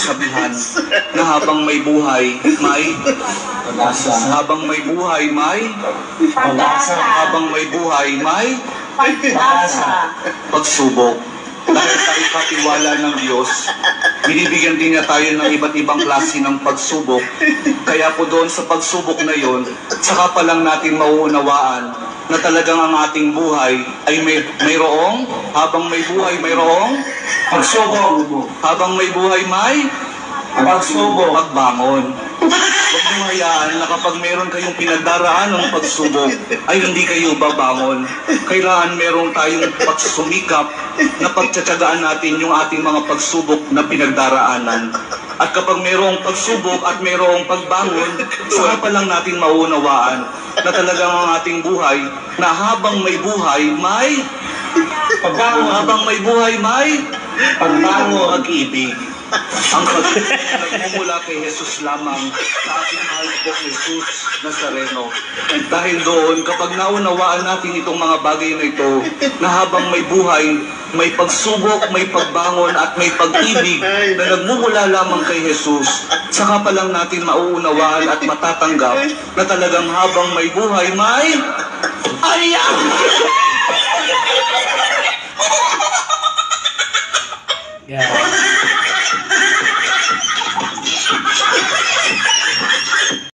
sabihan na habang may buhay, may pag-asa. Habang may buhay, may pag-asa. Habang may buhay, may pag-asa. Pagsubok. Dahil sa ikatiwala ng Diyos, binibigyan din niya tayo ng iba't ibang klase ng pagsubok. Kaya po doon sa pagsubok na yon, saka pa lang natin mauunawaan na talagang ang ating buhay ay mayroong, habang may buhay, mayroong pagsubok. Habang may buhay, may pagsubok. Pagbangon. Huwag mong hayaan na kapag meron kayong pinagdaraan ng pagsubok, ay hindi kayo babangon. Kailangan meron tayong pagsumikap na pagtsatsagaan natin yung ating mga pagsubok na pinagdaraanan. At kapag merong pagsubok at merong pagbangon, saka pa lang natin mauunawaan na talagang ang ating buhay, na habang may buhay, may pagbangon. Habang may buhay, may pagbangon. Pag-ibig. Ang pag-ibig nagmumula kay Jesus lamang sa ating mahal po Jesus Nazareno. Dahil doon, kapag naunawaan natin itong mga bagay na ito, na habang may buhay, may pagsubok, may pagbangon at may pag-ibig na nagmumula lamang kay Jesus, saka pa lang natin mauunawaan at matatanggap na talagang habang may buhay, may ayan!